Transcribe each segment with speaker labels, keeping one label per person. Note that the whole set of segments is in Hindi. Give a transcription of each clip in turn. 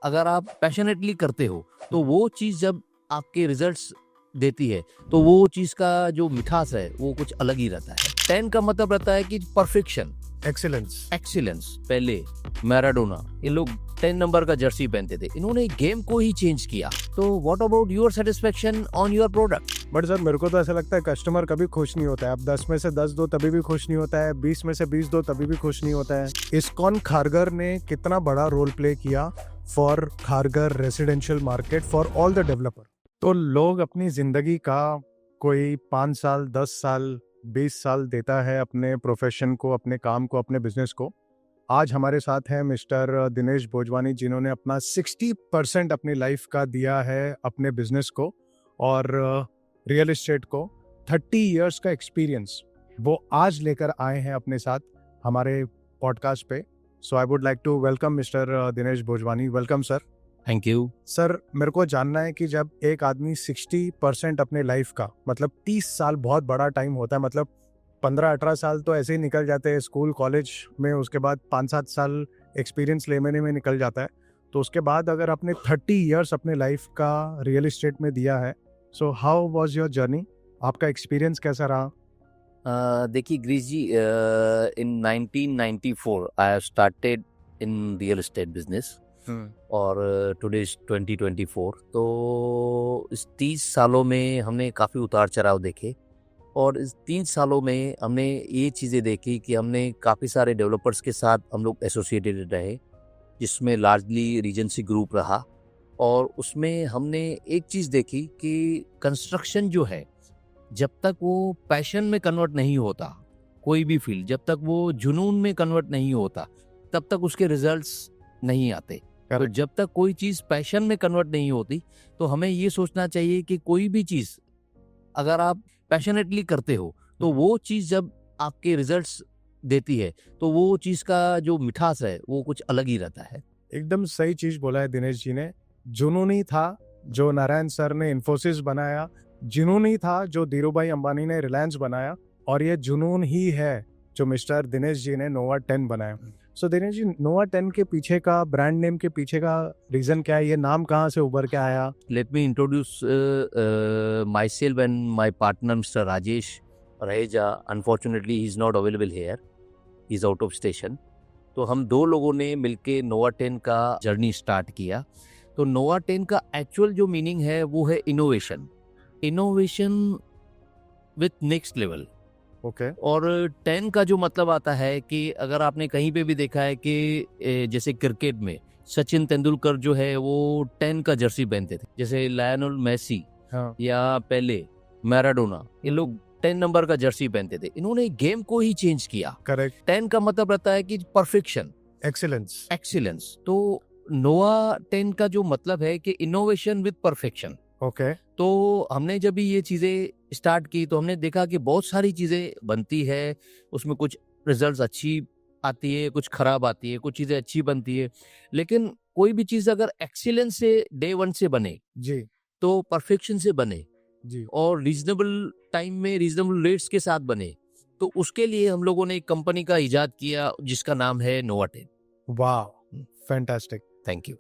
Speaker 1: अगर आप पैशनेटली करते हो तो वो चीज़ जब आपके रिजल्ट्स देती है तो वो चीज़ का जो मिठास है वो कुछ अलग ही रहता है। 10 का मतलब रहता है कि परफेक्शन, एक्सीलेंस। पहले मैराडोना, ये लोग 10 नंबर का जर्सी पहनते थे, इन्होंने गेम को ही चेंज किया। तो what about your satisfaction on your product?
Speaker 2: But sir मेरे को तो ऐसा लगता है कस्टमर कभी खुश नहीं होता है। आप 10 में से 10 दो तभी भी खुश नहीं होता है, 20 में से 20 दो तभी भी खुश नहीं होता है। इस्कॉन खारगर ने कितना बड़ा रोल प्ले किया for Kharghar residential market for all the developer. तो लोग अपनी जिंदगी का कोई 5 साल, 10 साल, 20 साल देता है अपने प्रोफेशन को, अपने काम को, अपने बिजनेस को। आज हमारे साथ हैं मिस्टर दिनेश भोजवानी, जिन्होंने अपना 60% अपनी लाइफ का दिया है अपने बिजनेस को और रियल एस्टेट को। 30 इयर्स का एक्सपीरियंस वो आज लेकर आए हैं अपने साथ हमारे पॉडकास्ट पे। So I would like to welcome mister Dinesh Bhojwani. Welcome sir.
Speaker 1: Thank you
Speaker 2: sir, मेरे को जानना है कि जब एक आदमी 60% अपने लाइफ का, मतलब 30 साल बहुत बड़ा टाइम होता है, मतलब 15-18 साल तो ऐसे ही निकल जाते हैं स्कूल कॉलेज में, उसके बाद 5-7 साल एक्सपीरियंस लेने में निकल जाता है, तो उसके बाद अगर आपने 30 इयर्स अपने लाइफ का रियल एस्टेट में दिया है, so how was your journey? आपका एक्सपीरियंस कैसा रहा?
Speaker 1: देखिए ग्रीश जी, इन 1994 I have started in real estate business और टुडे 2024। तो इस 30 सालों में हमने काफ़ी उतार चढ़ाव देखे और इस 3 सालों में हमने ये चीज़ें देखी कि हमने काफ़ी सारे डेवलपर्स के साथ हम लोग एसोसिएटेड रहे, जिसमें लार्जली रीजेंसी ग्रुप रहा। और उसमें हमने एक चीज़ देखी कि कंस्ट्रक्शन जो है, जब तक वो पैशन में कन्वर्ट नहीं होता, कोई भी फील्ड जब तक वो जुनून में कन्वर्ट नहीं होता, तब तक उसके रिजल्ट्स नहीं आते। तो जब तक कोई चीज़ पैशन में कन्वर्ट नहीं होती तो हमें ये सोचना चाहिए कि कोई भी चीज़ अगर आप पैशनेटली करते हो तो वो चीज़ जब आपके रिजल्ट्स देती है तो वो चीज़ का जो मिठास है वो कुछ अलग ही रहता है।
Speaker 2: एकदम सही चीज बोला है दिनेश जी ने। जुनूनी था जो नारायण सर ने इन्फोसिस बनाया, जुनूनी था जो धीरूभाई अंबानी ने रिलायंस बनाया, और ये जुनून ही है जो मिस्टर दिनेश जी ने नोवा 10 बनाया। सो दिनेश जी, नोवा 10 के पीछे का, ब्रांड नेम के पीछे का रीजन क्या है? ये नाम कहाँ से उभर के आया?
Speaker 1: Let me introduce my self and my partner mister Rajesh Raheja. Unfortunately he is not available hair, he is out of station. तो हम दो लोगों ने मिलके नोवा 10 का जर्नी स्टार्ट किया। तो नोवा 10 का एक्चुअल जो मीनिंग है वो है innovation with next level.
Speaker 2: Okay.
Speaker 1: और 10 का जो मतलब आता है कि अगर आपने कहीं पे भी देखा है कि जैसे क्रिकेट में सचिन तेंदुलकर जो है वो 10 का जर्सी पहनते थे, जैसे लायनल मेसी या पेले, मैराडोना, ये लोग 10 नंबर का जर्सी पहनते थे। इन्होंने गेम को ही चेंज किया।
Speaker 2: करेक्ट।
Speaker 1: 10 का मतलब रहता है कि परफेक्शन, एक्सीलेंस। तो नोवा 10 का जो मतलब है कि इनोवेशन विद परफेक्शन।
Speaker 2: ओके।
Speaker 1: तो हमने जब भी ये चीज़ें स्टार्ट की तो हमने देखा कि बहुत सारी चीज़ें बनती है, उसमें कुछ रिजल्ट्स अच्छी आती है, कुछ खराब आती है, कुछ चीज़ें अच्छी बनती है, लेकिन कोई भी चीज़ अगर एक्सीलेंस से डे 1 से बने
Speaker 2: जी,
Speaker 1: तो परफेक्शन से बने
Speaker 2: जी,
Speaker 1: और रीजनेबल टाइम में रीजनेबल रेट्स के साथ बने, तो उसके लिए हम लोगों ने एक कंपनी का इजाद किया जिसका नाम है नोवा 10।
Speaker 2: वाह, fantastic.
Speaker 1: Thank you.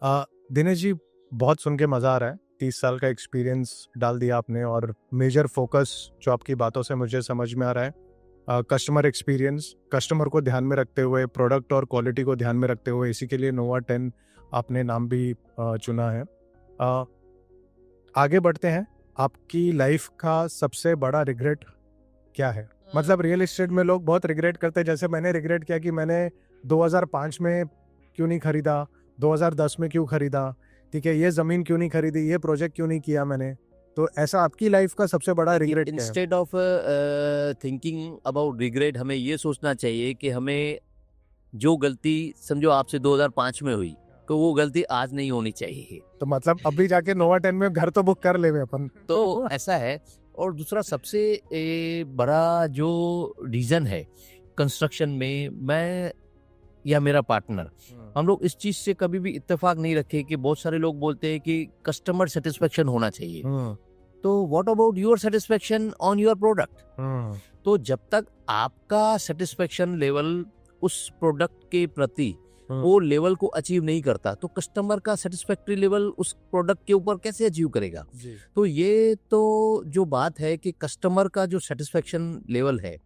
Speaker 2: Dinesh ji, बहुत सुन के मजा आ रहा है। 30 साल का एक्सपीरियंस डाल दिया आपने और मेजर फोकस जो आपकी बातों से मुझे समझ में आ रहा है, कस्टमर एक्सपीरियंस, कस्टमर को ध्यान में रखते हुए, प्रोडक्ट और क्वालिटी को ध्यान में रखते हुए, इसी के लिए नोवा 10 आपने नाम भी चुना है। आगे बढ़ते हैं। आपकी लाइफ का सबसे बड़ा रिग्रेट क्या है? मतलब रियल एस्टेट में लोग बहुत रिग्रेट करते हैं, जैसे मैंने रिग्रेट किया कि मैंने 2005 में क्यों नहीं खरीदा, 2010 में क्यों खरीदा, ठीक है, ये जमीन क्यों नहीं खरीदी, ये प्रोजेक्ट क्यों नहीं किया मैंने। तो ऐसा आपकी लाइफ का सबसे बड़ा रिग्रेट क्या है?
Speaker 1: Instead of thinking about regret, हमें ये सोचना चाहिए कि हमें जो गलती समझो आपसे 2005 में हुई तो वो गलती आज नहीं होनी चाहिए।
Speaker 2: तो मतलब अभी जाके नोवा 10 में घर तो बुक कर ले अपन।
Speaker 1: तो ऐसा है। और दूसरा सबसे बड़ा जो रीजन है कंस्ट्रक्शन में, मैं या मेरा पार्टनर, हम लोग इस चीज से कभी भी इत्तेफाक नहीं रखे कि बहुत सारे लोग बोलते हैं कि कस्टमर सेटिस्फेक्शन होना चाहिए। तो what about your satisfaction on your product? तो जब तक आपका सेटिस्फेक्शन लेवल उस प्रोडक्ट के प्रति वो लेवल को अचीव नहीं करता तो कस्टमर का सेटिस्फैक्ट्री लेवल उस प्रोडक्ट के ऊपर कैसे अचीव करेगा।
Speaker 2: जी
Speaker 1: तो ये तो जो बात है कि कस्टमर का जो सेटिस्फैक्शन लेवल है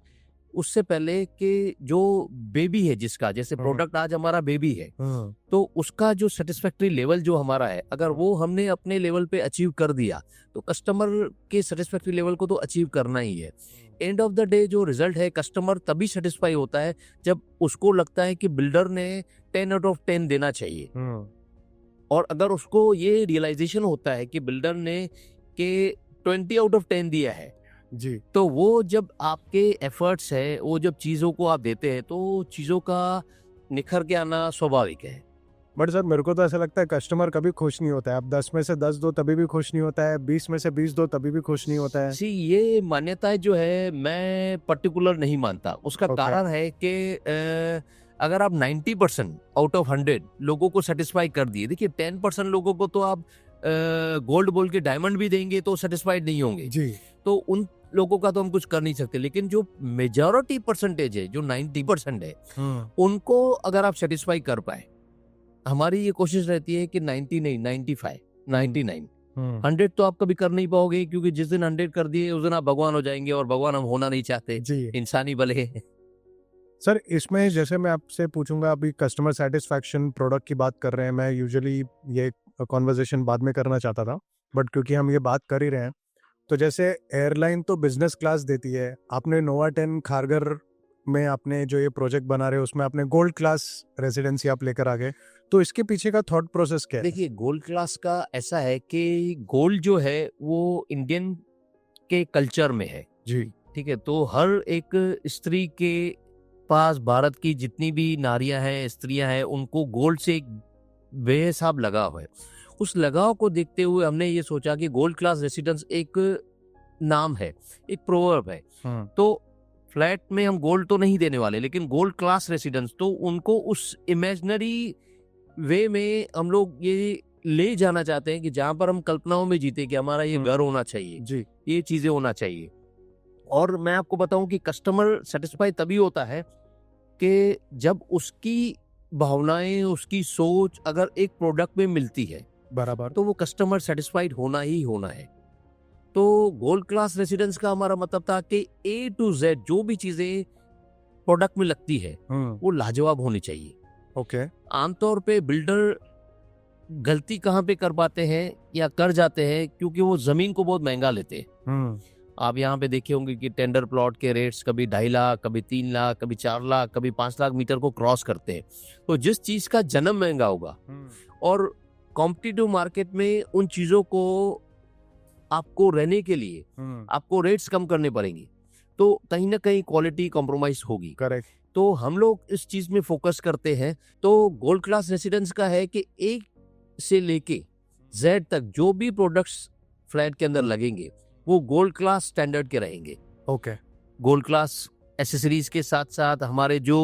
Speaker 1: उससे पहले कि जो बेबी है जिसका, जैसे प्रोडक्ट आज हमारा बेबी है तो उसका जो सेटिस्फैक्ट्री लेवल जो हमारा है अगर वो हमने अपने लेवल पे अचीव कर दिया तो कस्टमर के सेटिस्फैक्ट्री लेवल को तो अचीव करना ही है। एंड ऑफ द डे जो रिजल्ट है कस्टमर तभी सेटिस्फाई होता है जब उसको लगता है कि बिल्डर ने 10 आउट ऑफ 10 देना चाहिए। और अगर उसको ये रियलाइजेशन होता है कि बिल्डर ने के 20 आउट ऑफ 10 दिया है
Speaker 2: जी
Speaker 1: तो वो जब आपके एफर्ट्स है वो जब चीज़ों को आप देते हैं तो चीज़ों का निखर के आना स्वाभाविक है।
Speaker 2: बट सर मेरे को तो ऐसा लगता है कस्टमर कभी खुश नहीं होता है। आप 10 में से 10 दो तभी भी खुश नहीं होता है, 20 में से 20 दो तभी भी खुश नहीं होता है।
Speaker 1: सी ये मान्यताएं जो है मैं पर्टिकुलर नहीं मानता। उसका
Speaker 2: Okay.
Speaker 1: कारण है कि अगर आप 90% आउट ऑफ 100 लोगों को सेटिस्फाई कर दिए, देखिए 10% लोगों को तो आप गोल्ड बोल के डायमंड भी देंगे तो सेटिस्फाइड नहीं होंगे
Speaker 2: जी
Speaker 1: तो उन लोगों का तो हम कुछ कर नहीं सकते। लेकिन जो मेजॉरिटी परसेंटेज है जो 90% है उनको अगर आप सेटिस्फाई कर पाए, हमारी ये कोशिश रहती है कि 90 नहीं 95 99 100 तो आप कभी कर नहीं पाओगे क्योंकि जिस दिन 100 कर दिए उस दिन आप भगवान हो जाएंगे और भगवान हम होना नहीं चाहते,
Speaker 2: जी
Speaker 1: इंसानी भले।
Speaker 2: सर इसमें जैसे मैं आपसे पूछूंगा, अभी कस्टमर सेटिस्फैक्शन प्रोडक्ट की बात कर रहे हैं, मैं यूजुअली ये कॉन्वर्जेशन बाद में करना चाहता था बट क्योंकि हम ये बात कर ही रहे हैं तो जैसे एयरलाइन तो बिजनेस क्लास देती है, आपने नोवा 10 खारगर में आपने जो ये प्रोजेक्ट बना रहे हो उसमें आपने गोल्ड क्लास रेजिडेंसी आप लेकर आ गए, तो इसके पीछे का थॉट प्रोसेस क्या है?
Speaker 1: देखिए गोल्ड क्लास का ऐसा है कि गोल्ड जो है वो इंडियन के कल्चर में है,
Speaker 2: जी
Speaker 1: ठीक है। तो हर एक स्त्री के पास भारत की जितनी भी नारियां हैं स्त्रियां हैं उनको गोल्ड से एक बेहिसाब लगाव है। उस लगाव को देखते हुए हमने ये सोचा कि गोल्ड क्लास रेसिडेंस एक नाम है, एक प्रोवर्ब है। तो फ्लैट में हम गोल्ड तो नहीं देने वाले लेकिन गोल्ड क्लास रेसिडेंस तो उनको उस इमेजिनरी वे में हम लोग ये ले जाना चाहते हैं कि जहां पर हम कल्पनाओं में जीते कि हमारा ये घर होना चाहिए,
Speaker 2: जी
Speaker 1: ये चीजें होना चाहिए। और मैं आपको बताऊं कि कस्टमर सेटिस्फाई तभी होता है कि जब उसकी भावनाएं उसकी सोच अगर एक प्रोडक्ट में मिलती है
Speaker 2: बराबर।
Speaker 1: तो वो कस्टमर सेटिस्फाइड होना ही होना है। तो गोल्ड क्लास रेसिडेंस का हमारा मतलब था कि ए टू जेड जो भी चीजें प्रोडक्ट में लगती है वो लाजवाब होनी चाहिए।
Speaker 2: ओके
Speaker 1: आमतौर पे बिल्डर गलती कहाँ पे कर पाते हैं या कर जाते हैं क्योंकि वो जमीन को बहुत महंगा लेते हैं। आप यहाँ पे देखे होंगे कि टेंडर प्लॉट के रेट्स कभी 2.5 लाख, कभी 3 लाख, कभी 4 लाख, कभी 5 लाख मीटर को क्रॉस करते हैं। तो जिस चीज का जन्म महंगा होगा और कॉम्पिटिटिव मार्केट में उन चीजों को आपको रहने के लिए आपको रेट्स कम करने पड़ेंगे तो कहीं ना कहीं क्वालिटी कॉम्प्रोमाइज होगी।
Speaker 2: करेक्ट।
Speaker 1: तो हम लोग इस चीज में फोकस करते हैं। तो गोल्ड क्लास रेसिडेंस का है कि एक से लेके जेड तक जो भी प्रोडक्ट्स फ्लैट के अंदर लगेंगे वो गोल्ड क्लास स्टैंडर्ड के रहेंगे।
Speaker 2: ओके
Speaker 1: गोल्ड क्लास एसेसरीज के साथ साथ हमारे जो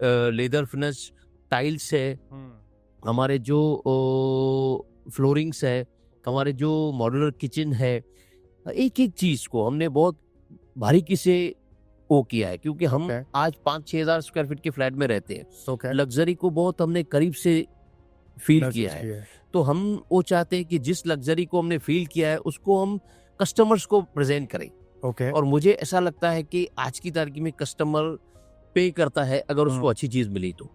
Speaker 1: लेदर फिनिश टाइल्स है, हमारे जो फ्लोरिंग्स है, हमारे जो मॉड्यूलर किचन है, एक एक चीज को हमने बहुत बारीकी से वो किया है क्योंकि हम आज 5-6 हज़ार स्क्वायर फीट के फ्लैट में रहते हैं। लग्जरी को बहुत हमने करीब से फील किया है। तो हम वो चाहते हैं कि जिस लग्जरी को हमने फील किया है उसको हम कस्टमर्स को प्रेजेंट करें। और मुझे ऐसा लगता है कि आज की तारीख में कस्टमर पे करता है अगर उसको अच्छी चीज मिली तो।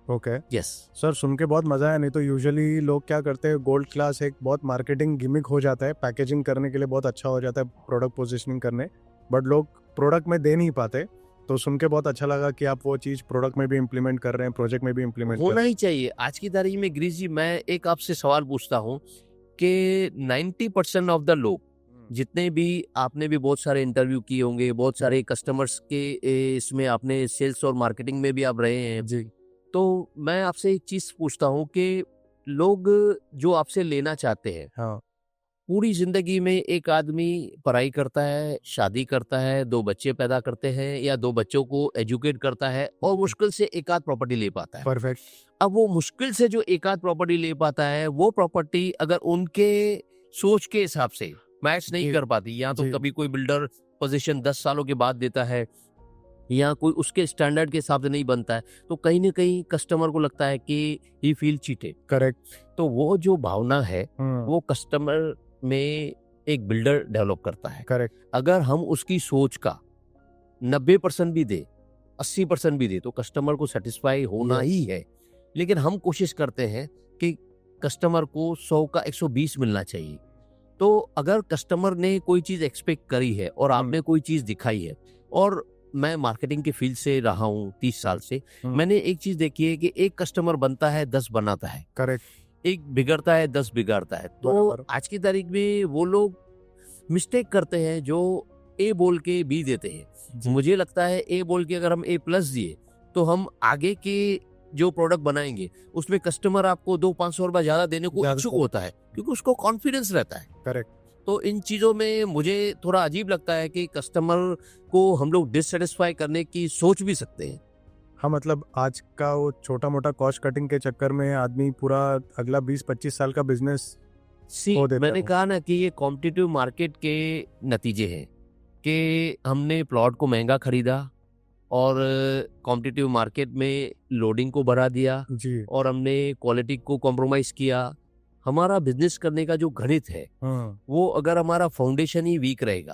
Speaker 2: ओके
Speaker 1: यस
Speaker 2: सर, सुन के बहुत मजा आया। नहीं तो यूजुअली लोग क्या करते हैं, गोल्ड क्लास एक बहुत मार्केटिंग गिमिक हो जाता है, पैकेजिंग करने के लिए बहुत अच्छा हो जाता है, प्रोडक्ट पोजीशनिंग करने, बट लोग प्रोडक्ट में दे नहीं पाते। तो सुन के बहुत अच्छा लगा कि आप वो चीज प्रोडक्ट में भी इम्प्लीमेंट कर रहे हैं, प्रोजेक्ट में भी इम्प्लीमेंट
Speaker 1: होना ही चाहिए। आज की तारीख में गिरीश जी मैं एक आपसे सवाल पूछता हूँ कि 90% ऑफ द लोग जितने भी आपने भी बहुत सारे इंटरव्यू किए होंगे, बहुत सारे कस्टमर्स के इसमें आपने सेल्स और मार्केटिंग में भी आप रहे हैं
Speaker 2: जी।
Speaker 1: तो मैं आपसे एक चीज पूछता हूँ कि लोग जो आपसे लेना चाहते हैं,
Speaker 2: हाँ।
Speaker 1: पूरी जिंदगी में एक आदमी पढ़ाई करता है, शादी करता है, 2 बच्चे पैदा करते हैं या 2 बच्चों को एजुकेट करता है और मुश्किल से एक आध प्रॉपर्टी ले पाता है।
Speaker 2: परफेक्ट।
Speaker 1: अब वो मुश्किल से जो एक आध प्रॉपर्टी ले पाता है वो प्रॉपर्टी अगर उनके सोच के हिसाब से मैच नहीं कर पाती, या तो कभी कोई बिल्डर पोजीशन 10 सालों के बाद देता है या कोई उसके स्टैंडर्ड के हिसाब से नहीं बनता है, तो कहीं ना कहीं कस्टमर को लगता है कि ही फील चीटेड।
Speaker 2: करेक्ट।
Speaker 1: तो वो जो भावना है वो कस्टमर में एक बिल्डर डेवलप करता है।
Speaker 2: करेक्ट।
Speaker 1: अगर हम उसकी सोच का 90% भी दे, 80% भी दे, तो कस्टमर को सेटिस्फाई होना ही है। लेकिन हम कोशिश करते हैं कि कस्टमर को 100 का 120 मिलना चाहिए। तो अगर कस्टमर ने कोई चीज एक्सपेक्ट करी है और आपने कोई चीज दिखाई है, और मैं मार्केटिंग के फील्ड से रहा हूँ 30 साल से, मैंने एक चीज देखी है कि एक कस्टमर बनता है 10 बनाता है।
Speaker 2: करेक्ट।
Speaker 1: एक बिगड़ता है 10 बिगाड़ता है। तो आज की तारीख में वो लोग मिस्टेक करते हैं जो ए बोल के बी देते हैं। मुझे लगता है ए बोल के अगर हम A+ दिए तो हम आगे के जो प्रोडक्ट बनाएंगे उसमें कस्टमर आपको 200-500 रुपए ज्यादा देने को इच्छुक होता है, क्योंकि उसको कॉन्फिडेंस रहता है।
Speaker 2: करेक्ट।
Speaker 1: तो इन चीजों में मुझे थोड़ा अजीब लगता है कि कस्टमर को हम लोग डिससेटिस्फाई करने की सोच भी सकते हैं।
Speaker 2: हाँ, मतलब आज का वो छोटा मोटा कॉस्ट कटिंग के चक्कर में आदमी पूरा अगला 20-25 साल का बिजनेस खो देता
Speaker 1: मैंने
Speaker 2: है।
Speaker 1: कहा ना कि ये कॉम्पिटिटिव मार्केट के नतीजे हैं कि हमने प्लॉट को महंगा खरीदा और कॉम्पिटिटिव मार्केट में लोडिंग को बढ़ा दिया
Speaker 2: जी।
Speaker 1: और हमने क्वालिटी को कॉम्प्रोमाइज किया। हमारा बिजनेस करने का जो गणित है वो अगर हमारा फाउंडेशन ही वीक रहेगा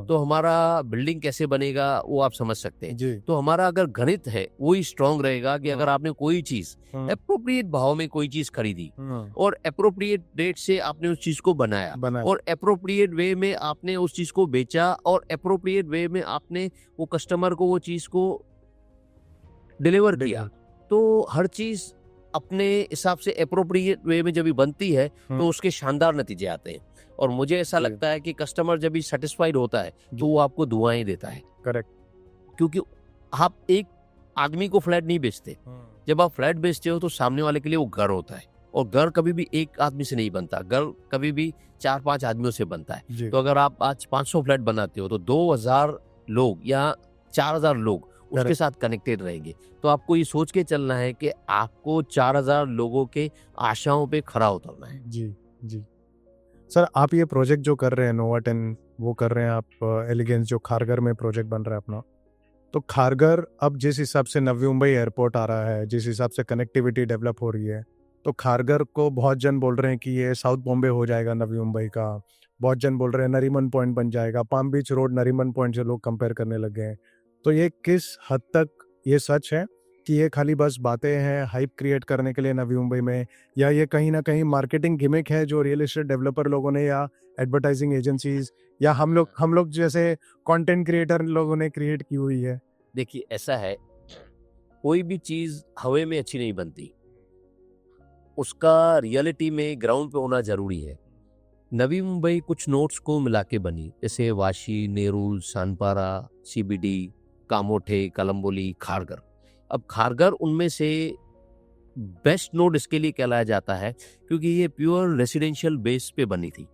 Speaker 1: तो हमारा बिल्डिंग कैसे बनेगा वो आप समझ सकते हैं।
Speaker 2: जी।
Speaker 1: तो हमारा अगर गणित है वो ही स्ट्रांग रहेगा कि अगर आपने कोई चीज एप्रोप्रिएट भाव में कोई चीज खरीदी और एप्रोप्रिएट डेट से आपने उस चीज को बनाया और एप्रोप्रिएट वे में आपने उस चीज को बेचा और एप्रोप्रिएट वे में आपने वो कस्टमर को वो चीज को डिलीवर किया, तो हर चीज अपने हिसाब से एप्रोप्रिएट वे में जब भी बनती है तो उसके शानदार नतीजे आते हैं। और मुझे ऐसा लगता है कि कस्टमर जब भी सेटिस्फाइड होता है तो वो आपको दुआएं देता है।
Speaker 2: करेक्ट।
Speaker 1: क्योंकि आप एक आदमी को फ्लैट नहीं बेचते, जब आप फ्लैट बेचते हो तो सामने वाले के लिए वो घर होता है, और घर कभी भी एक आदमी से नहीं बनता, घर कभी भी 4-5 आदमियों से बनता है। तो अगर आप आज 500 फ्लैट बनाते हो तो 2000 लोग या 4000 लोग उसके साथ कनेक्टेड रहेंगे। तो आपको ये सोच के चलना है कि आपको 4000 लोगों के आशाओं पे खरा उतरना है।
Speaker 2: जी जी सर, आप ये प्रोजेक्ट जो कर रहे हैं नोवा 10 वो कर रहे हैं आप, एलिगेंस जो खारगर में प्रोजेक्ट बन रहा है अपना, तो खारगर अब जिस हिसाब से नवी मुंबई एयरपोर्ट आ रहा है, जिस हिसाब से कनेक्टिविटी डेवलप हो रही है, तो खारगर को बहुत जन बोल रहे हैं कि ये साउथ बॉम्बे हो जाएगा नवी मुंबई का। बहुत जन बोल रहे हैं नरीमन पॉइंट बन जाएगा, पाम बीच रोड नरीमन पॉइंट से लोग कंपेयर करने लग गए हैं। तो ये किस हद तक ये सच है कि ये खाली बस बातें हैं हाइप क्रिएट करने के लिए नवी मुंबई में, या ये कहीं ना कहीं मार्केटिंग गिमिक है जो रियल एस्टेट डेवलपर लोगों ने या एडवर्टाइजिंग एजेंसीज या हम लोग जैसे कंटेंट क्रिएटर लोगों ने क्रिएट की हुई है?
Speaker 1: देखिए, ऐसा है, कोई भी चीज हवा में अच्छी नहीं बनती, उसका रियलिटी में ग्राउंड पे होना जरूरी है। नवी मुंबई कुछ नोट्स को मिला के बनी, जैसे वाशी, नेरुल, सानपारा, CBD, कामोठे, कलम्बोली, खारगर। अब खारगर उनमें से बेस्ट नोड इसके लिए कहलाया जाता है क्योंकि ये प्योर रेसिडेंशियल बेस पे बनी थी।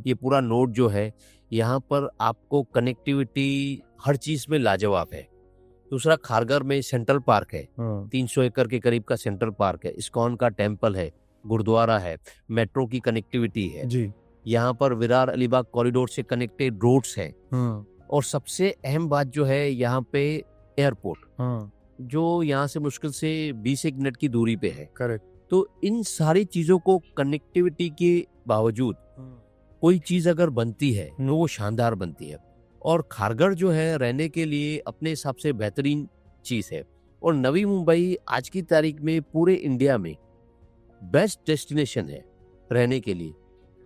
Speaker 1: ये पूरा नोड जो है, यहाँ पर आपको कनेक्टिविटी हर चीज में लाजवाब है। दूसरा, खारगर में सेंट्रल पार्क है, 300 एकड़ के करीब का सेंट्रल पार्क है, इस्कॉन का टेम्पल है, गुरुद्वारा है, मेट्रो की कनेक्टिविटी है जी। यहाँ पर विरार अलीबाग कॉरिडोर से कनेक्टेड रोड्स है, और सबसे अहम बात जो है यहाँ पे एयरपोर्ट, जो यहाँ से मुश्किल से 20 मिनट की दूरी पे है।
Speaker 2: करेक्ट।
Speaker 1: तो इन सारी चीजों को कनेक्टिविटी के बावजूद कोई चीज अगर बनती है तो वो शानदार बनती है। और खारगर जो है रहने के लिए अपने हिसाब से बेहतरीन चीज है, और नवी मुंबई आज की तारीख में पूरे इंडिया में बेस्ट डेस्टिनेशन है रहने के लिए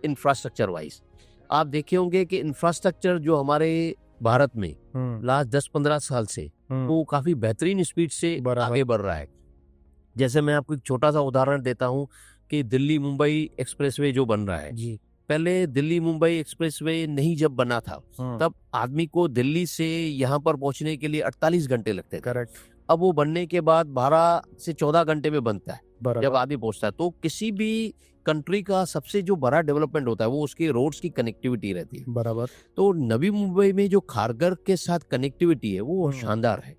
Speaker 1: इंफ्रास्ट्रक्चर वाइज। आप देखे होंगे कि इंफ्रास्ट्रक्चर जो हमारे भारत में लास्ट 10-15 साल से वो काफी बेहतरीन स्पीड से आगे बढ़ रहा है। जैसे मैं आपको एक छोटा सा उदाहरण देता हूँ कि दिल्ली मुंबई एक्सप्रेसवे जो बन रहा है जी। पहले दिल्ली मुंबई एक्सप्रेसवे नहीं जब बना था तब आदमी को दिल्ली से यहाँ पर पहुंचने के लिए 48 घंटे लगते थे।
Speaker 2: करेक्ट।
Speaker 1: अब वो बनने के बाद 12 से 14 घंटे में बनता है जब आदमी पहुंचता है। तो किसी भी कंट्री का सबसे जो बड़ा डेवलपमेंट होता है वो उसके रोड्स की कनेक्टिविटी रहती है।
Speaker 2: बराबर।
Speaker 1: तो नवी मुंबई में जो खारगर के साथ कनेक्टिविटी है वो शानदार है।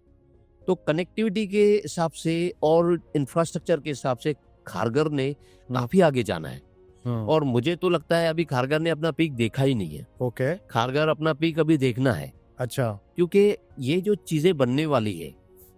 Speaker 1: तो कनेक्टिविटी के हिसाब से और इंफ्रास्ट्रक्चर के हिसाब से खारगर ने काफी आगे जाना है, और मुझे तो लगता है अभी खारगर ने अपना पीक देखा ही नहीं है।
Speaker 2: ओके।
Speaker 1: खारगर अपना पीक अभी देखना है।
Speaker 2: अच्छा।
Speaker 1: क्योंकि ये जो चीजें बनने वाली है,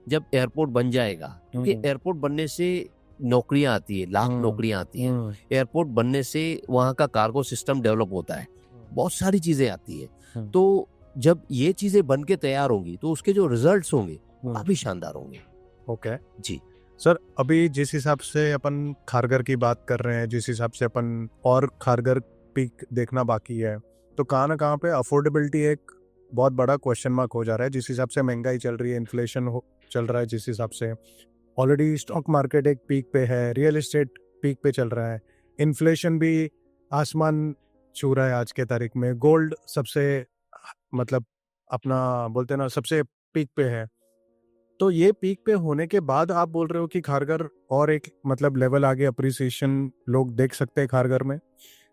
Speaker 1: जब एयरपोर्ट बन जाएगा, क्योंकि एयरपोर्ट बनने से नौकरियां आती है, लाख नौकरियां आती है। एयरपोर्ट बनने से वहाँ का कार्गो सिस्टम डेवलप होता है, बहुत सारी चीजें आती है। तो जब ये चीजें बन के तैयार होंगी तो उसके जो रिजल्ट्स होंगे काफी शानदार होंगे।
Speaker 2: ओके
Speaker 1: जी
Speaker 2: सर, अभी जिस हिसाब से अपन खारगर की बात कर रहे हैं, जिस हिसाब से अपन और खारगर पीक देखना बाकी है, तो कहाँ ना कहाँ पे अफोर्डेबिलिटी एक बहुत बड़ा क्वेश्चन मार्क हो जा रहा है। जिस हिसाब से महंगाई चल रही है, इन्फ्लेशन चल रहा है, जिस हिसाब से ऑलरेडी स्टॉक मार्केट एक पीक पे है, रियल एस्टेट पीक पे चल रहा है, इन्फ्लेशन भी आसमान छू रहा है आज के तारीख में, गोल्ड सबसे मतलब अपना बोलते हैं ना सबसे पीक पे है। तो ये पीक पे होने के बाद आप बोल रहे हो कि खारगर और एक मतलब लेवल आगे अप्रिसिएशन लोग देख सकते हैं खारगर में?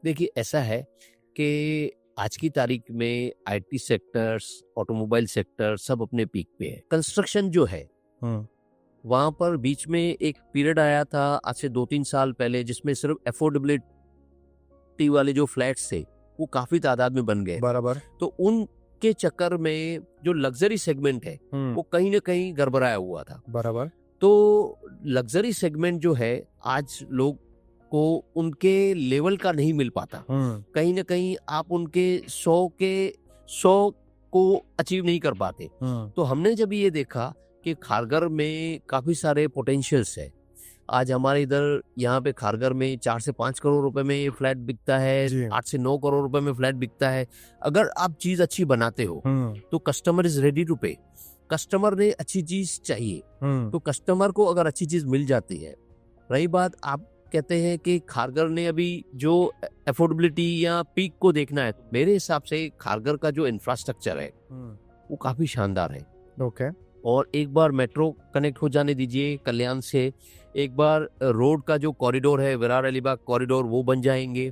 Speaker 1: देखिए, ऐसा है कि आज की तारीख में आईटी सेक्टर्स, ऑटोमोबाइल सेक्टर सब अपने पीक पे है। कंस्ट्रक्शन जो है वहां पर बीच में एक पीरियड आया था आज से 2-3 साल पहले, जिसमें सिर्फ अफोर्डेबिलिटी वाले जो फ्लैट्स थे वो काफी तादाद में बन गए।
Speaker 2: बराबर।
Speaker 1: तो उनके चक्कर में जो लग्जरी सेगमेंट है वो कहीं ना कहीं गड़बड़ाया हुआ था।
Speaker 2: बराबर।
Speaker 1: तो लग्जरी सेगमेंट जो है आज लोग को उनके लेवल का नहीं मिल पाता। कहीं ना कहीं आप उनके 100 को अचीव नहीं कर पाते। तो हमने जब ये देखा कि खारगर में काफी सारे पोटेंशियल्स है। आज हमारे इधर यहाँ पे खारगर में 4 से 5 करोड़ रुपए में ये फ्लैट बिकता है, 8 से 9 करोड़ रुपए में फ्लैट बिकता है। अगर आप चीज अच्छी बनाते हो तो कस्टमर इज रेडी टू पे। कस्टमर ने अच्छी चीज चाहिए, तो कस्टमर को अगर अच्छी चीज मिल जाती है। रही बात, आप कहते हैं कि खारगर ने अभी जो अफोर्डेबिलिटी या पीक को देखना है, मेरे हिसाब से खारगर का जो इंफ्रास्ट्रक्चर है वो काफी शानदार है।
Speaker 2: ओके।
Speaker 1: और एक बार मेट्रो कनेक्ट हो जाने दीजिए कल्याण से, एक बार रोड का जो कॉरिडोर है विरार अलीबाग कॉरिडोर वो बन जाएंगे,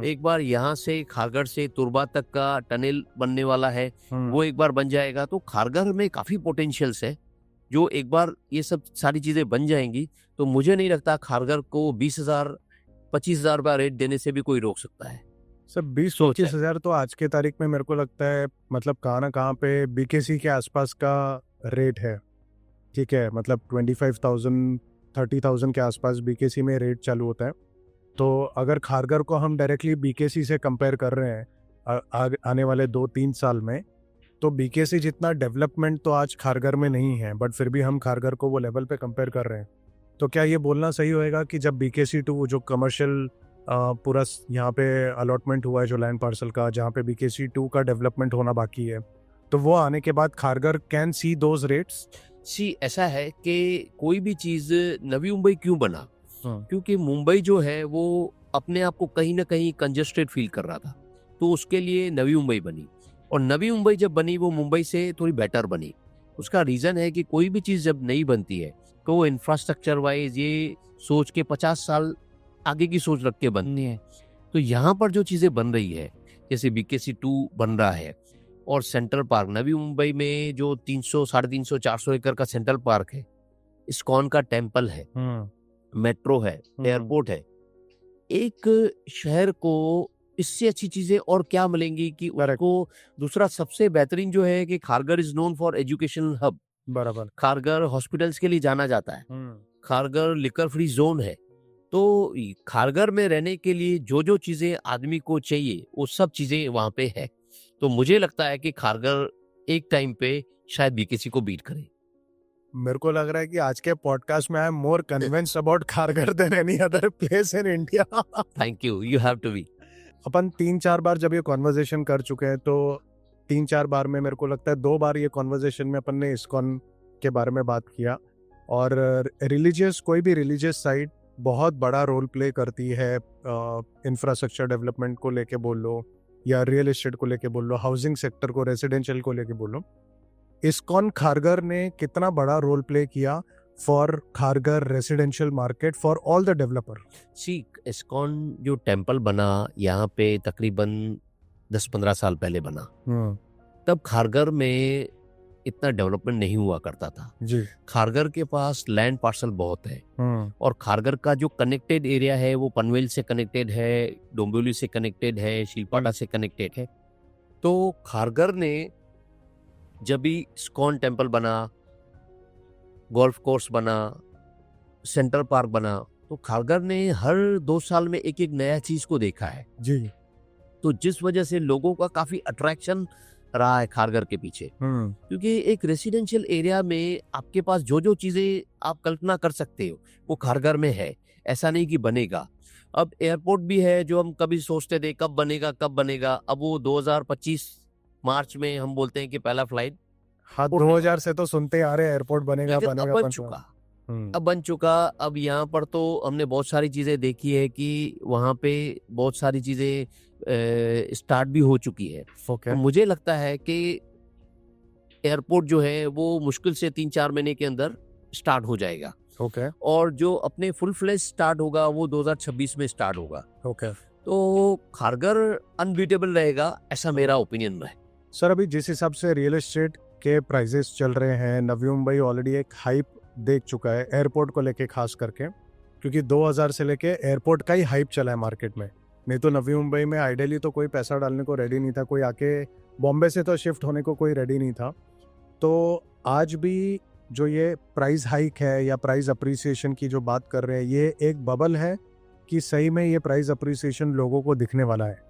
Speaker 1: एक बार यहाँ से खारगर से तुरबा तक का टनल बनने वाला है वो एक बार बन जाएगा। तो खारगर में काफी पोटेंशियल्स है। जो एक बार ये सब सारी चीजें बन जाएंगी तो मुझे नहीं लगता खारगर को 20,000 25,000 रुपया रेट देने से भी कोई रोक सकता है।
Speaker 2: सर 20-25 हजार तो आज के तारीख में मेरे को लगता है मतलब कहाँ ना कहाँ पे बीकेसी के आसपास का रेट है। ठीक है, मतलब 25,000 30,000 के आसपास बीकेसी में रेट चालू होता है। तो अगर खारगर को हम डायरेक्टली बीकेसी से कंपेयर कर रहे हैं आने वाले 2-3 साल में, तो बीकेसी जितना डेवलपमेंट तो आज खारगर में नहीं है, बट फिर भी हम खारगर को वो लेवल पे कंपेयर कर रहे हैं। तो क्या ये बोलना सही होएगा कि जब बीकेसी 2 जो कमर्शियल पूरा यहाँ पे अलॉटमेंट हुआ है जो लैंड पार्सल का, जहाँ पे बीकेसी 2 का डेवलपमेंट होना बाकी है, तो वो आने के बाद Kharghar can see those rates?
Speaker 1: ऐसा है कि कोई भी चीज, नवी मुंबई क्यों बना? क्योंकि मुंबई जो है वो अपने आप को कहीं ना कहीं कंजेस्टेड फील कर रहा था, तो उसके लिए नवी मुंबई बनी। और नवी मुंबई जब बनी वो मुंबई से थोड़ी बेटर बनी। उसका रीजन है कि कोई भी चीज जब नई बनती है तो वो इंफ्रास्ट्रक्चर वाइज ये सोच के 50 साल आगे की सोच रख के बनती है। तो यहाँ पर जो चीजें बन रही है, जैसे बीकेसी 2 बन रहा है, और सेंट्रल पार्क नवी मुंबई में जो 300, 350, 400 एकड़ का सेंट्रल पार्क है, इस्कॉन का टेम्पल है, मेट्रो है, एयरपोर्ट है, एक शहर को इससे अच्छी चीजें और क्या मिलेंगी कि उनको। दूसरा सबसे बेहतरीन जो है कि Kharghar is known for educational hub.
Speaker 2: बराबर।
Speaker 1: खारगर हॉस्पिटल्स के लिए जाना जाता है, खारगर लिकर फ्री जोन है। तो खारगर में रहने के लिए जो जो चीजें आदमी को चाहिए वो सब चीजें वहां पे है। तो मुझे लगता है कि खारगर एक टाइम पे शायद बीकेसी को बीट करे।
Speaker 2: मेरे को लग रहा है कि आज के पॉडकास्ट में I am more convinced about Kharghar than any other place in India.
Speaker 1: Thank you, you have to be.
Speaker 2: अपन 3-4 बार जब ये कॉन्वर्जेशन कर चुके हैं, तो 3-4 बार में मेरे को लगता है 2 बार ये कॉन्वर्जेशन में अपन ने इस्कॉन के बारे में बात किया। और रिलीजियस, कोई भी रिलीजियस साइट बहुत बड़ा रोल प्ले करती है इंफ्रास्ट्रक्चर डेवलपमेंट को लेके बोल लो, या रियल एस्टेट को लेके बोल लो, हाउसिंग सेक्टर को, रेजिडेंशियल को लेके बोल लो। इस्कॉन खारगर ने कितना बड़ा रोल प्ले किया for Kharghar residential market for all the developer?
Speaker 1: ISKCON जो टेम्पल बना यहाँ पे तकरीबन 10-15 साल पहले बना, तब खारगर में इतना डेवलपमेंट नहीं हुआ करता था
Speaker 2: जी।
Speaker 1: खारगर के पास लैंड पार्सल बहुत है, और खारगर का जो कनेक्टेड एरिया है वो पनवेल से कनेक्टेड है, डोंबिवली से कनेक्टेड है, शिलपाटा से कनेक्टेड है। तो खारगर ने जब भी इस्कॉन टेम्पल बना, गोल्फ कोर्स बना, सेंट्रल पार्क बना, तो खारगर ने हर 2 साल में एक एक नया चीज को देखा है।
Speaker 2: जी।
Speaker 1: तो जिस वजह से लोगों का काफी अट्रैक्शन रहा है खारगर के पीछे, क्योंकि एक रेसिडेंशियल एरिया में आपके पास जो जो चीजें आप कल्पना कर सकते हो वो खारगर में है। ऐसा नहीं कि बनेगा। अब एयरपोर्ट भी है जो हम कभी सोचते थे कब बनेगा कब बनेगा, अब वो 2025 मार्च में हम बोलते हैं कि पहला फ्लाइट।
Speaker 2: हाँ, 2000 से तो सुनते आ रहे एयरपोर्ट बनेगा
Speaker 1: लेकिन अब
Speaker 2: बनेगा
Speaker 1: बन
Speaker 2: बनेगा।
Speaker 1: चुका, अब बन चुका। अब यहाँ पर तो हमने बहुत सारी चीजें देखी है कि वहाँ पे बहुत सारी चीजें स्टार्ट भी हो चुकी है।
Speaker 2: ओके।
Speaker 1: तो मुझे लगता है कि एयरपोर्ट जो है वो मुश्किल से 3-4 महीने के अंदर स्टार्ट हो जाएगा।
Speaker 2: ओके।
Speaker 1: और जो अपने फुल फ्लेज स्टार्ट होगा वो 2026 में स्टार्ट होगा।
Speaker 2: ओके।
Speaker 1: तो खारगर अनबीटेबल रहेगा, ऐसा मेरा ओपिनियन है।
Speaker 2: सर, अभी जिस हिसाब से रियल एस्टेट के प्राइसेस चल रहे हैं, नवी मुंबई ऑलरेडी एक हाइप देख चुका है एयरपोर्ट को लेके, खास करके क्योंकि 2000 से लेके एयरपोर्ट का ही हाइप चला है मार्केट में। नहीं तो नवी मुंबई में आइडियली तो कोई पैसा डालने को रेडी नहीं था, कोई आके बॉम्बे से तो शिफ्ट होने को कोई रेडी नहीं था। तो आज भी जो ये प्राइस हाइक है या प्राइस अप्रिसिएशन की जो बात कर रहे हैं, ये एक बबल है कि सही में ये प्राइस अप्रिसिएशन लोगों को दिखने वाला है?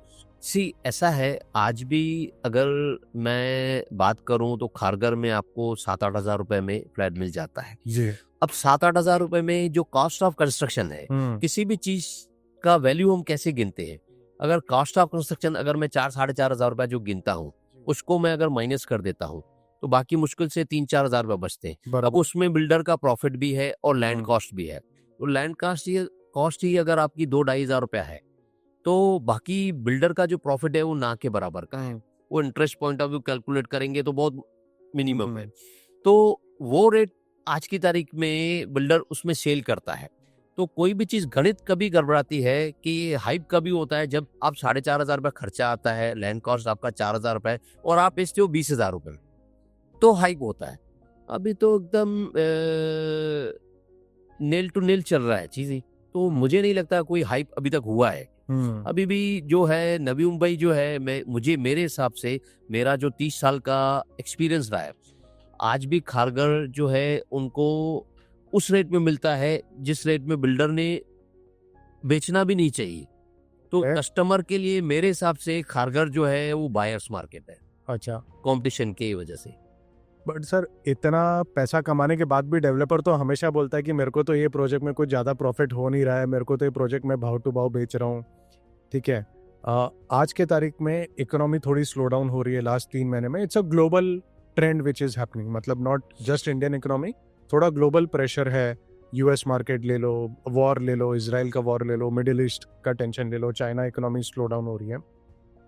Speaker 1: ऐसा है, आज भी अगर मैं बात करूं तो खारगर में आपको 7-8 हजार रुपए में फ्लैट मिल जाता है
Speaker 2: जी।
Speaker 1: अब 7-8 हजार रुपए में जो कॉस्ट ऑफ कंस्ट्रक्शन है, किसी भी चीज का वैल्यू हम कैसे गिनते हैं? अगर कॉस्ट ऑफ कंस्ट्रक्शन अगर मैं 4-4.5 हजार रुपए जो गिनता हूँ उसको मैं अगर माइनस कर देता हूँ तो बाकी मुश्किल से 3-4 हजार रुपए बचते हैं। अब उसमें बिल्डर का प्रॉफिट भी है और लैंड कॉस्ट भी है। तो लैंड कॉस्ट ही अगर आपकी 2-2.5 हजार रुपया है तो बाकी बिल्डर का जो प्रॉफिट है वो ना के बराबर का है। वो interest point of view calculate करेंगे तो बहुत मिनिमम है। तो वो रेट आज की तारीख में बिल्डर उसमें सेल करता है। तो कोई भी चीज गणित कभी गड़बड़ाती है कि हाइप कभी होता है जब आप 4.5 हजार रुपये खर्चा आता है, लैंड कॉस्ट आपका 4 हजार रुपये और आप बेचते हो 20 हजार रुपये, तो हाइप होता है। अभी तो एकदम नेल टू नेल चल रहा है चीजें, तो मुझे नहीं लगता कोई हाइप अभी तक हुआ है। अभी भी जो है नवी मुंबई जो है, मेरे हिसाब से मेरा जो 30 साल का एक्सपीरियंस रहा है, आज भी खारगर जो है उनको उस रेट में मिलता है जिस रेट में बिल्डर ने बेचना भी नहीं चाहिए। तो कस्टमर के लिए मेरे हिसाब से खारगर जो है वो बायर्स मार्केट है।
Speaker 2: अच्छा।
Speaker 1: कंपटीशन की वजह से।
Speaker 2: बट सर, इतना पैसा कमाने के बाद भी डेवलपर तो हमेशा बोलता है कि मेरे को तो ये प्रोजेक्ट में कुछ ज़्यादा प्रॉफिट हो नहीं रहा है, मेरे को तो ये प्रोजेक्ट में भाव टू भाव बेच रहा हूँ। ठीक है, आज के तारीख में इकोनॉमी थोड़ी स्लो डाउन हो रही है लास्ट 3 महीने में। It's a global trend which is happening, मतलब नॉट जस्ट इंडियन इकोनॉमी, थोड़ा ग्लोबल प्रेशर है। यूएस मार्केट ले लो, वॉर ले लो, इसराइल का वॉर ले लो, मिडिल ईस्ट का टेंशन ले लो, चाइना इकोनॉमी स्लो डाउन हो रही है।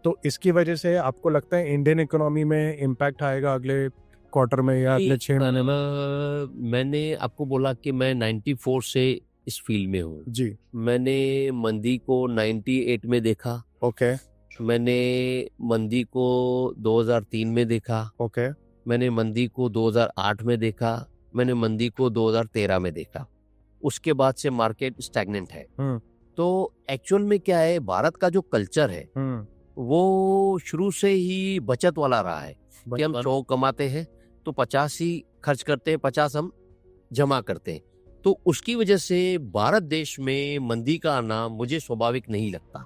Speaker 2: तो इसकी वजह से आपको लगता है इंडियन इकोनॉमी में इम्पैक्ट आएगा अगले क्वार्टर में या अगले 6 महीने में?
Speaker 1: मैंने आपको बोला कि मैं 94 से इस फील्ड में हूँ
Speaker 2: जी।
Speaker 1: मैंने मंदी को 98 में देखा।
Speaker 2: ओके।
Speaker 1: मैंने मंदी को 2003 में देखा।
Speaker 2: ओके।
Speaker 1: मैंने मंदी को 2008 में देखा। मैंने मंदी को 2013 में देखा। उसके बाद से मार्केट स्टैग्नेंट है। तो एक्चुअल में क्या है, भारत का जो कल्चर है वो शुरू से ही बचत वाला रहा है कि हम 100 कमाते हैं तो 50 ही खर्च करते हैं, 50 हम जमा करते हैं। तो उसकी वजह से भारत देश में मंदी का आना मुझे स्वाभाविक नहीं लगता।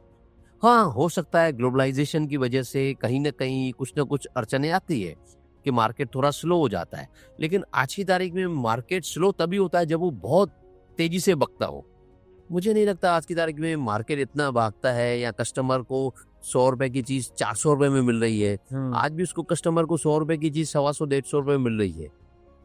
Speaker 1: हाँ, हो सकता है ग्लोबलाइजेशन की वजह से कहीं ना कहीं कुछ ना कुछ अड़चने आती है कि मार्केट थोड़ा स्लो हो जाता है, लेकिन आज की तारीख में मार्केट स्लो तभी होता है जब वो बहुत तेजी से बकता हो। मुझे नहीं लगता आज की तारीख में मार्केट इतना भागता है या कस्टमर को 100 रुपए की चीज 400 रुपए में मिल रही है। आज भी उसको कस्टमर को 100 रुपए की चीज 125-150 रुपए में मिल रही है।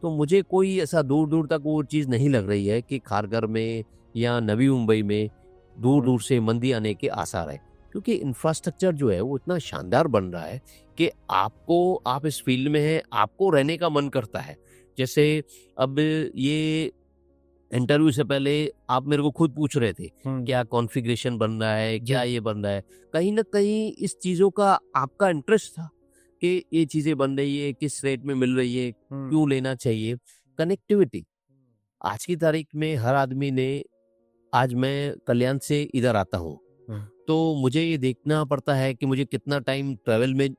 Speaker 1: तो मुझे कोई ऐसा दूर दूर तक वो चीज नहीं लग रही है कि खारगर में या नवी मुंबई में दूर दूर से मंदी आने के आसार है, क्योंकि इंफ्रास्ट्रक्चर जो है वो इतना शानदार बन रहा है कि आप इस फील्ड में है, आपको रहने का मन करता है। जैसे अब ये इंटरव्यू से पहले आप मेरे को खुद पूछ रहे थे क्या कॉन्फ़िगरेशन बन रहा है, क्या ये बन रहा है। कहीं ना कहीं इस चीज़ों का आपका इंटरेस्ट था कि ये चीज़ें बन रही है, किस रेट में मिल रही है, क्यों लेना चाहिए। कनेक्टिविटी आज की तारीख में हर आदमी ने, आज मैं कल्याण से इधर आता हूँ तो मुझे ये देखना पड़ता है कि मुझे कितना टाइम ट्रैवल में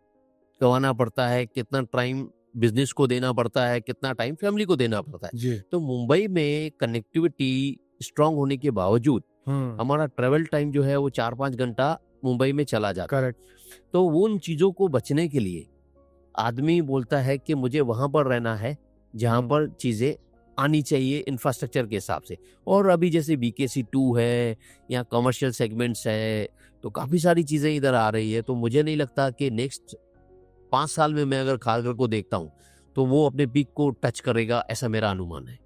Speaker 1: गंवाना पड़ता है, कितना टाइम बिजनेस को देना पड़ता है, कितना टाइम फैमिली को देना पड़ता है।
Speaker 2: जी।
Speaker 1: तो मुंबई में कनेक्टिविटी स्ट्रांग होने के बावजूद हमारा ट्रेवल टाइम जो है वो 4-5 घंटा मुंबई में चला जाता है।
Speaker 2: करेक्ट।
Speaker 1: तो वो उन चीज़ों को बचने के लिए आदमी बोलता है कि मुझे वहाँ पर रहना है जहाँ पर चीज़ें आनी चाहिए इंफ्रास्ट्रक्चर के हिसाब से। और अभी जैसे BKC 2 है या कमर्शियल सेगमेंट्स है, तो काफ़ी सारी चीज़ें इधर आ रही है। तो मुझे नहीं लगता कि नेक्स्ट 5 साल में मैं अगर खारघर को देखता हूँ तो वो अपने पीक को टच करेगा, ऐसा मेरा अनुमान है।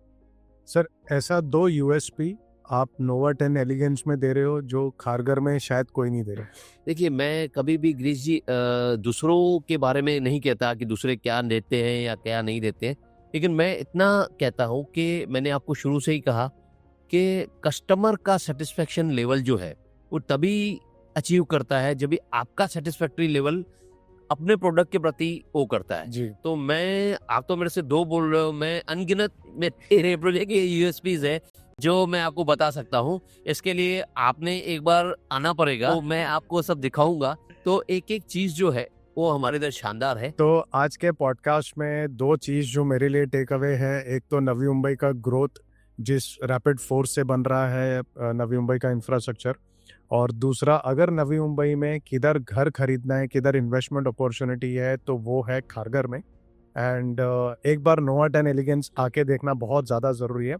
Speaker 2: सर, ऐसा 2 USP आप नोवा 10 एलिगेंस में दे रहे हो जो खारघर में शायद कोई नहीं दे रहा।
Speaker 1: देखिए, मैं कभी भी गिरीश जी दूसरों के बारे में नहीं कहता कि दूसरे क्या देते हैं या क्या नहीं देते हैं, लेकिन मैं इतना कहता हूँ कि मैंने आपको शुरू से ही कहा कि कस्टमर का सेटिस्फेक्शन लेवल जो है वो तभी अचीव करता है जब भी आपका सेटिस्फैक्टरी लेवल अपने प्रोडक्ट के प्रति वो करता है।
Speaker 2: जी।
Speaker 1: तो आप तो मेरे से 2 बोल रहे हो, मैं अनगिनत मेरे प्रोजेक्ट के यूएसपीज है जो मैं आपको बता सकता हूँ। इसके लिए आपने एक बार आना पड़ेगा, तो मैं आपको सब दिखाऊंगा। तो एक एक चीज जो है वो हमारे इधर शानदार है।
Speaker 2: तो आज के पॉडकास्ट में 2 चीज जो मेरे लिए टेक अवे है, एक तो नवी मुंबई का ग्रोथ जिस रैपिड फोर्स से बन रहा है नवी मुंबई का इंफ्रास्ट्रक्चर, और दूसरा अगर नवी मुंबई में किधर घर खरीदना है, किधर इन्वेस्टमेंट अपॉर्चुनिटी है, तो वो है खारघर में। एंड एक बार नोवा 10 एलिगेंस आके देखना बहुत ज़्यादा ज़रूरी है।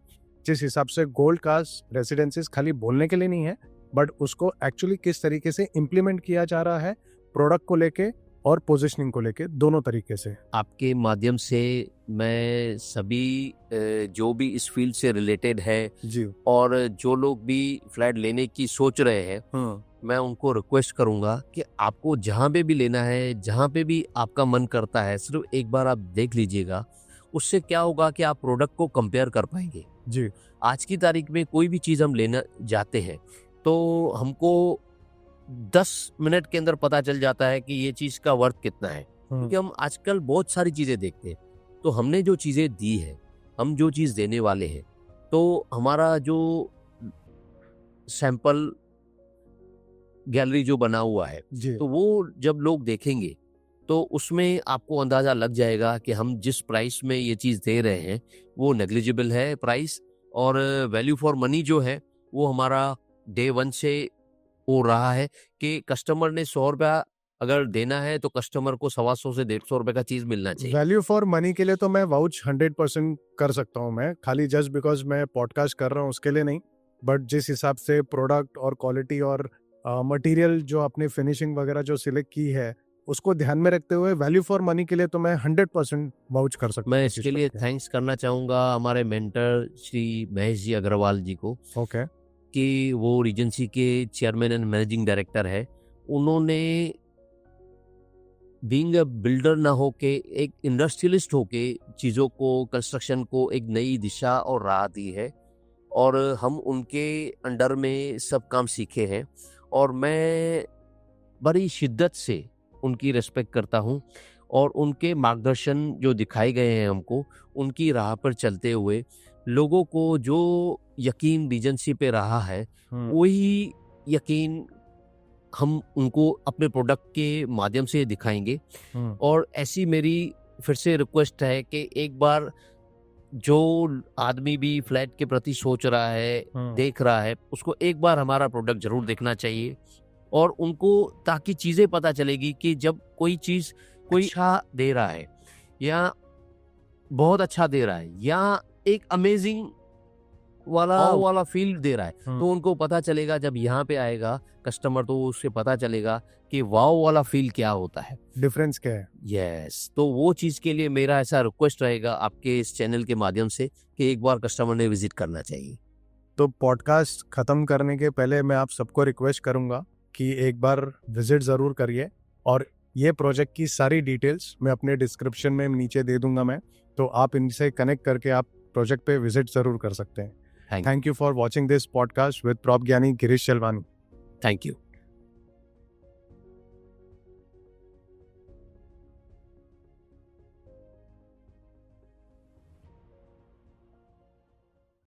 Speaker 2: जिस हिसाब से गोल्ड कास्ट रेसिडेंसीज खाली बोलने के लिए नहीं है, बट उसको एक्चुअली किस तरीके से इम्प्लीमेंट किया जा रहा है, प्रोडक्ट को लेके और पोजीशनिंग को लेके, दोनों तरीके से।
Speaker 1: आपके माध्यम से मैं सभी जो भी इस फील्ड से रिलेटेड है
Speaker 2: जी।
Speaker 1: और जो लोग भी फ्लैट लेने की सोच रहे हैं, मैं उनको रिक्वेस्ट करूंगा कि आपको जहाँ पे भी लेना है, जहाँ पे भी आपका मन करता है, सिर्फ एक बार आप देख लीजिएगा। उससे क्या होगा कि आप प्रोडक्ट को कंपेयर कर पाएंगे।
Speaker 2: जी।
Speaker 1: आज की तारीख में कोई भी चीज़ हम लेना जाते हैं तो हमको 10 मिनट के अंदर पता चल जाता है कि ये चीज़ का वर्थ कितना है, क्योंकि हम आजकल बहुत सारी चीज़ें देखते हैं। तो हमने जो चीज़ें दी है, हम जो चीज़ देने वाले हैं, तो हमारा जो सैंपल गैलरी जो बना हुआ है,
Speaker 2: जी।
Speaker 1: तो वो जब लोग देखेंगे तो उसमें आपको अंदाज़ा लग जाएगा कि हम जिस प्राइस में ये चीज़ दे रहे हैं वो नेग्लिजिबल है प्राइस, और वैल्यू फॉर मनी जो है वो हमारा डे 1 से हो रहा है कि कस्टमर ने 100 रुपया अगर देना है तो कस्टमर को 125 से 150 रुपए का चीज़ मिलना चाहिए।
Speaker 2: वैल्यू फॉर मनी के लिए तो मैं वाउच 100% कर सकता हूँ, मैं खाली जस्ट बिकॉज मैं पॉडकास्ट कर रहा हूँ उसके लिए नहीं, बट जिस हिसाब से प्रोडक्ट और क्वालिटी और मटेरियल जो आपने फिनिशिंग वगैरह जो सिलेक्ट की है उसको ध्यान में रखते हुए वैल्यू फॉर मनी के लिए तो मैं 100% वाउच कर सकता हूँ।
Speaker 1: मैं इसके लिए थैंक्स करना चाहूँगा हमारे मेंटर श्री महेश जी अग्रवाल जी को,
Speaker 2: ओके।
Speaker 1: कि वो रीजेंसी के चेयरमैन एंड मैनेजिंग डायरेक्टर है। उन्होंने बीइंग अ बिल्डर ना होके एक इंडस्ट्रियलिस्ट होके चीज़ों को, कंस्ट्रक्शन को एक नई दिशा और राह दी है, और हम उनके अंडर में सब काम सीखे हैं। और मैं बड़ी शिद्दत से उनकी रिस्पेक्ट करता हूँ, और उनके मार्गदर्शन जो दिखाए गए हैं हमको, उनकी राह पर चलते हुए लोगों को जो यकीन रीजेंसी पे रहा है वही यकीन हम उनको अपने प्रोडक्ट के माध्यम से दिखाएंगे। और ऐसी मेरी फिर से रिक्वेस्ट है कि एक बार जो आदमी भी फ्लैट के प्रति सोच रहा है, देख रहा है, उसको एक बार हमारा प्रोडक्ट जरूर देखना चाहिए, और उनको ताकि चीज़ें पता चलेगी कि जब कोई चीज़ कोई अच्छा दे रहा है या बहुत अच्छा दे रहा है या एक अमेजिंग वाला फील दे रहा है, तो उनको पता चलेगा जब यहाँ पे आएगा कस्टमर, तो उससे पता चलेगा कि वाओ वाला फील क्या होता है,
Speaker 2: डिफरेंस क्या है।
Speaker 1: यस। तो वो चीज़ के लिए मेरा ऐसा रिक्वेस्ट रहेगा आपके इस चैनल के माध्यम से कि एक बार कस्टमर ने विजिट करना चाहिए।
Speaker 2: तो पॉडकास्ट खत्म करने के पहले मैं आप सबको रिक्वेस्ट करूंगा कि एक बार विजिट ज़रूर करिए, और ये प्रोजेक्ट की सारी डिटेल्स मैं अपने डिस्क्रिप्शन में नीचे दे दूंगा मैं, तो आप इनसे कनेक्ट करके आप प्रोजेक्ट पे विजिट ज़रूर कर सकते हैं। Thank you for watching this podcast with prop ज्ञानी गिरीश चलवानी।
Speaker 1: Thank you.